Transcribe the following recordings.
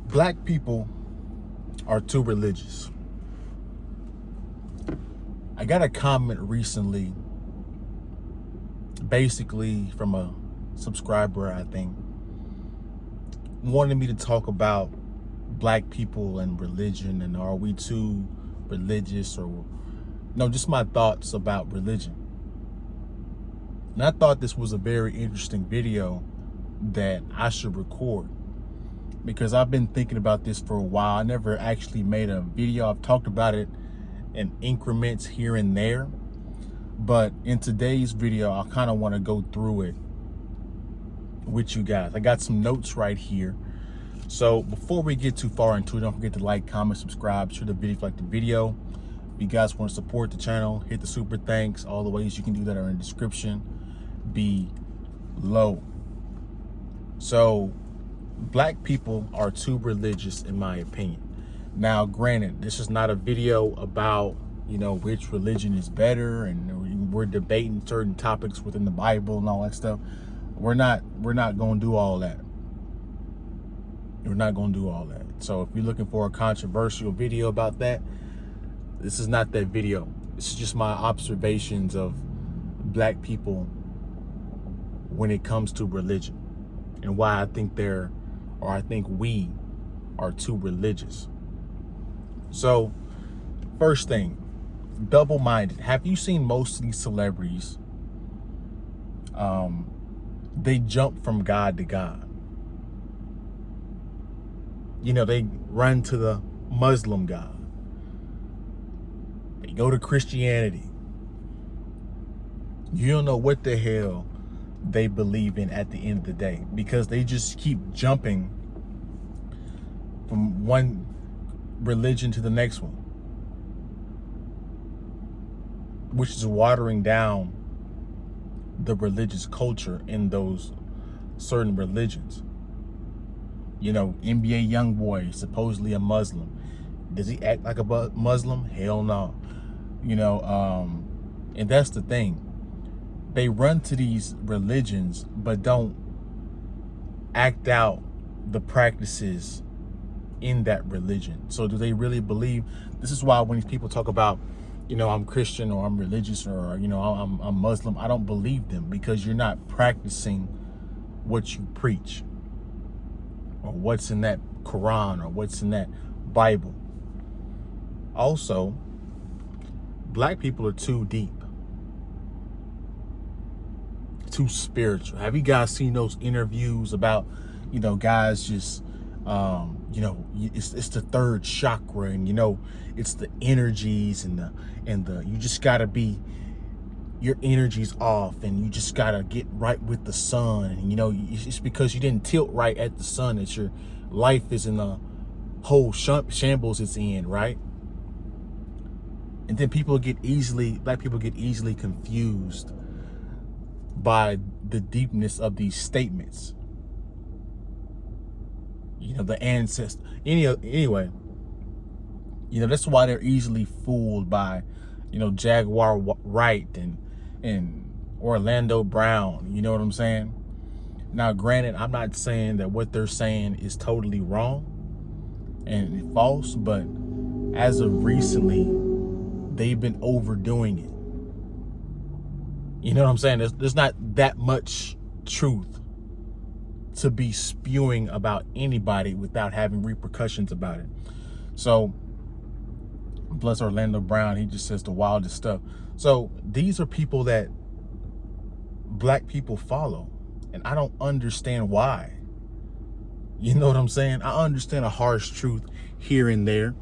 Black people are too religious. I got a comment recently, basically from a subscriber, I think, wanted me to talk about black people and religion, and are we too religious, or no, just my thoughts about religion. And I thought this was a very interesting video that I should record, because I've been thinking about this for a while. I never actually made a video. I've talked about it in increments here and there, but in today's video, I kind of want to go through it with you guys. I got some notes right here. So before we get too far into it, don't forget to like, comment, subscribe, share the video if you like the video. If you guys want to support the channel, hit the super thanks. All the ways you can do that are in the description below. So black people are too religious, in my opinion. Now, granted, this is not a video about, which religion is better, and we're debating certain topics within the Bible and all that stuff. We're not going to do all that. We're not going to do all that. So if you're looking for a controversial video about that, this is not that video. This is just my observations of black people when it comes to religion, and why I think I think we are too religious. So first thing, double-minded. Have you seen most of these celebrities? They jump from God to God. They run to the Muslim God. They go to Christianity. You don't know what the hell they believe in at the end of the day, because they just keep jumping from one religion to the next one, which is watering down the religious culture in those certain religions. NBA YoungBoy, supposedly a Muslim. Does he act like a Muslim? Hell no. And that's the thing. They run to these religions, but don't act out the practices in that religion. So do they really believe? This is why when these people talk about, I'm Christian, or I'm religious, or, I'm Muslim, I don't believe them, because you're not practicing what you preach, or what's in that Quran, or what's in that Bible. Also, black people are too deep, too spiritual. Have you guys seen those interviews about, guys just, it's the third chakra, and it's the energies, and the you just gotta be, your energy's off, and you just gotta get right with the sun, and it's because you didn't tilt right at the sun that your life is in the whole shambles it's in, right? And then black people get easily confused by the deepness of these statements. The ancestor. Anyway, that's why they're easily fooled by, Jaguar Wright and Orlando Brown. You know what I'm saying? Now, granted, I'm not saying that what they're saying is totally wrong and false, but as of recently, they've been overdoing it. You know what I'm saying? There's not that much truth to be spewing about anybody without having repercussions about it. So, bless Orlando Brown, he just says the wildest stuff. So these are people that black people follow, and I don't understand why. You know what I'm saying? I understand a harsh truth here and there,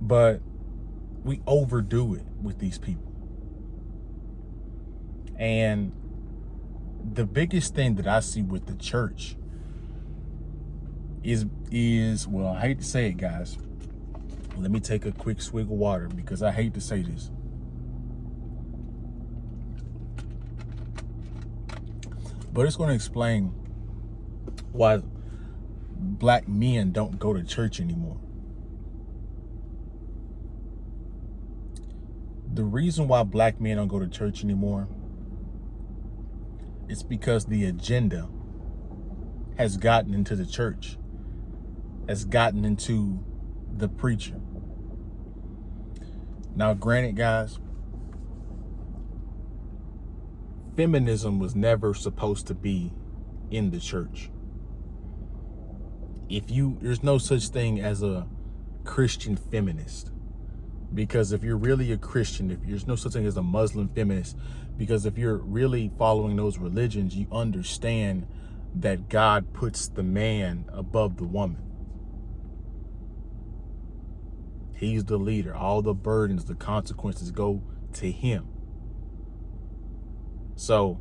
but we overdo it with these people. And the biggest thing that I see with the church is well, I hate to say it, guys. Let me take a quick swig of water, because I hate to say this. But it's going to explain why black men don't go to church anymore. The reason why black men don't go to church anymore is because the agenda has gotten into the church. has gotten into the preacher. Now, granted, guys, feminism was never supposed to be in the church. There's no such thing as a Christian feminist, because if you're really a Christian, there's no such thing as a Muslim feminist, because if you're really following those religions, you understand that God puts the man above the woman. He's the leader. All the burdens, the consequences go to him. So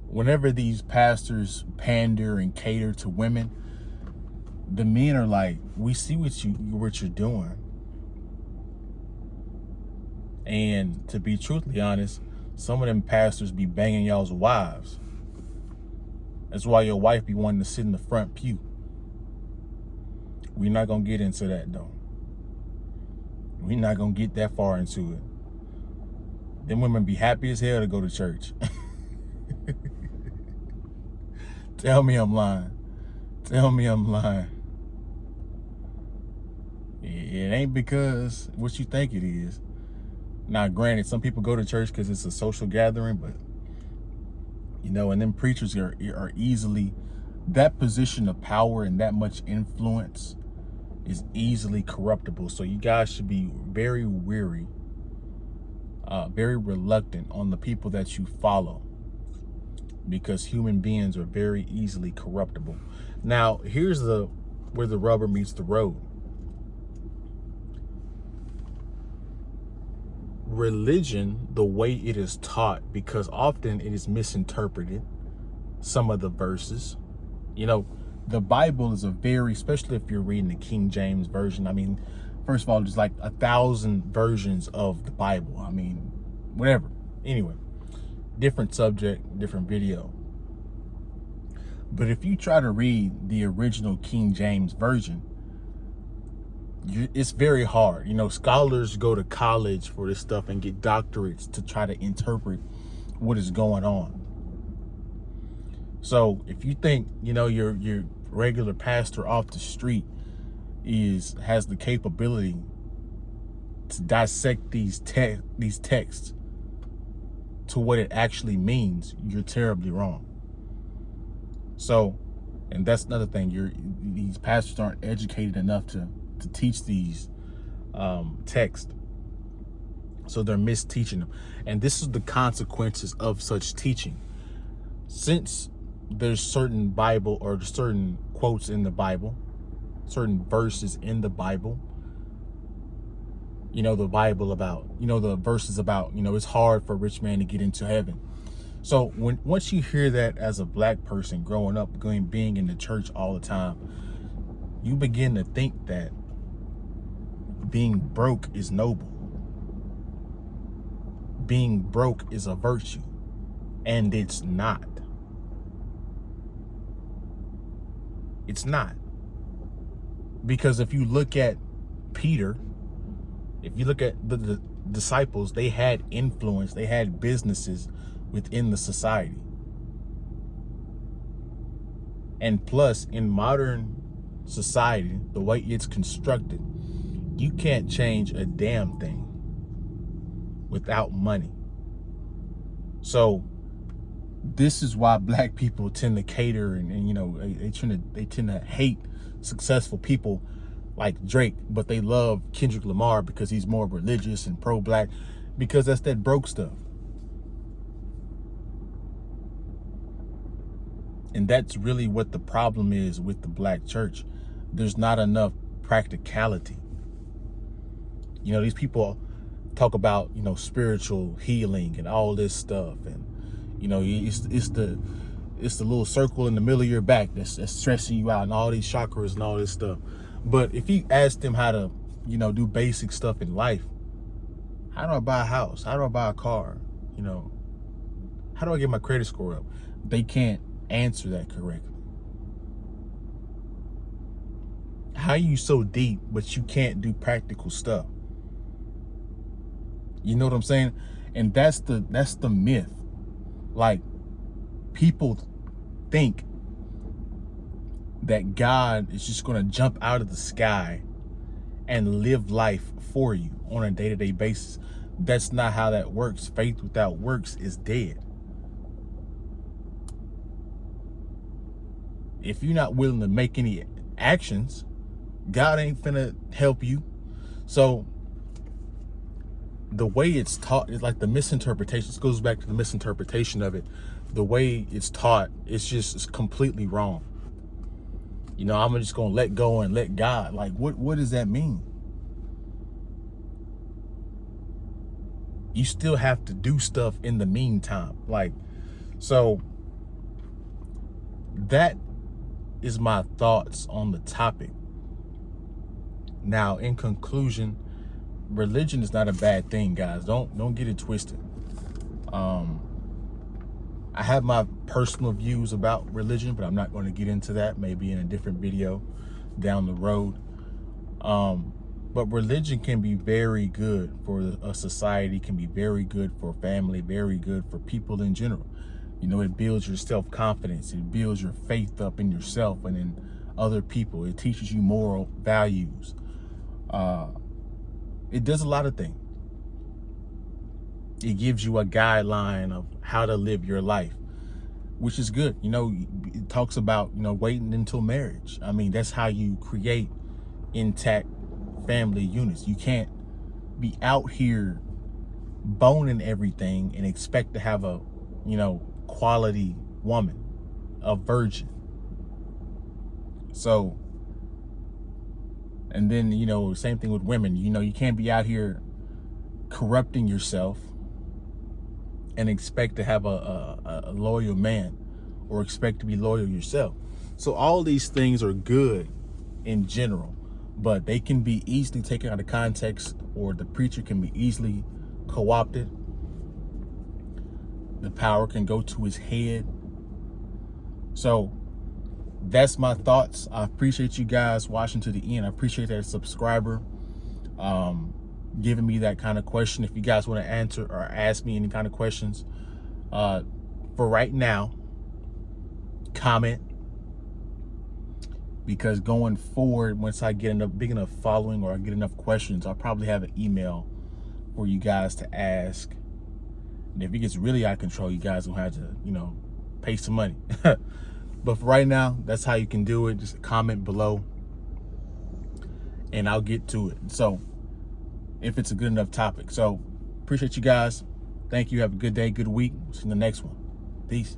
whenever these pastors pander and cater to women, the men are like, we see what you're doing. And to be truthfully honest, some of them pastors be banging y'all's wives. That's why your wife be wanting to sit in the front pew. We're not going to get into that, though. We're not going to get that far into it. Them women be happy as hell to go to church. Tell me I'm lying. Tell me I'm lying. It ain't because what you think it is. Now, granted, some people go to church because it's a social gathering, but, and then preachers are easily, that position of power and that much influence is easily corruptible. So you guys should be very wary, very reluctant on the people that you follow, because human beings are very easily corruptible. Now, here's where the rubber meets the road. Religion, the way it is taught, because often it is misinterpreted, some of the verses. The Bible is especially if you're reading the King James Version. I mean, first of all, there's like 1,000 versions of the Bible. I mean, whatever. Anyway, different subject, different video. But if you try to read the original King James Version, it's very hard. Scholars go to college for this stuff and get doctorates to try to interpret what is going on. So if you think, your regular pastor off the street has the capability to dissect these texts to what it actually means, you're terribly wrong. So, and that's another thing, these pastors aren't educated enough to teach these texts. So they're misteaching them. And this is the consequences of such teaching. Since there's certain Bible or certain quotes in the Bible, certain verses in the Bible, the Bible about, the verses about, it's hard for a rich man to get into heaven. So once you hear that as a black person growing up, being in the church all the time, you begin to think that being broke is noble. Being broke is a virtue, and it's not. It's not. Because if you look at Peter, if you look at the disciples, they had influence, they had businesses within the society. And plus, in modern society, the way it's constructed, you can't change a damn thing without money. So this is why black people tend to cater and they tend to hate successful people like Drake, but they love Kendrick Lamar because he's more religious and pro-black, because that's that broke stuff. And that's really what the problem is with the black church. There's not enough practicality. These people talk about, spiritual healing and all this stuff. And, it's the little circle in the middle of your back that's stressing you out, and all these chakras and all this stuff. But if you ask them how to, do basic stuff in life, how do I buy a house? How do I buy a car? How do I get my credit score up? They can't answer that correctly. How are you so deep, but you can't do practical stuff? You know what I'm saying? And that's the myth. Like, people think that God is just going to jump out of the sky and live life for you on a day-to-day basis. That's not how that works. Faith without works is dead. If you're not willing to make any actions, God ain't finna help you. So the way it's taught is like the misinterpretation. This goes back to the misinterpretation of it. The way it's taught, it's completely wrong. You know, I'm just gonna let go and let God. Like, what does that mean? You still have to do stuff in the meantime. Like, so that is my thoughts on the topic. Now, in conclusion, religion is not a bad thing, guys. Don't get it twisted. I have my personal views about religion, but I'm not going to get into that. Maybe in a different video down the road. But religion can be very good for a society, can be very good for family, very good for people in general. You know, it builds your self-confidence. It builds your faith up in yourself and in other people. It teaches you moral values. It does a lot of things. It gives you a guideline of how to live your life, which is good. You know, it talks about, you know, waiting until marriage. I mean, that's how you create intact family units. You can't be out here boning everything and expect to have a, you know, quality woman, a virgin. So, and then, you know, same thing with women. You know, you can't be out here corrupting yourself and expect to have a loyal man or expect to be loyal yourself. So all these things are good in general, but they can be easily taken out of context, or the preacher can be easily co-opted. The power can go to his head. So that's my thoughts. I appreciate you guys watching to the end. I appreciate that subscriber giving me that kind of question. If you guys want to answer or ask me any kind of questions, for right now, comment, because going forward, once I get enough big enough following or I get enough questions, I'll probably have an email for you guys to ask. And if it gets really out of control, you guys will have to, you know, pay some money. But for right now, that's how you can do it. Just comment below and I'll get to it. So if it's a good enough topic. So appreciate you guys. Thank you. Have a good day, good week. See you in the next one. Peace.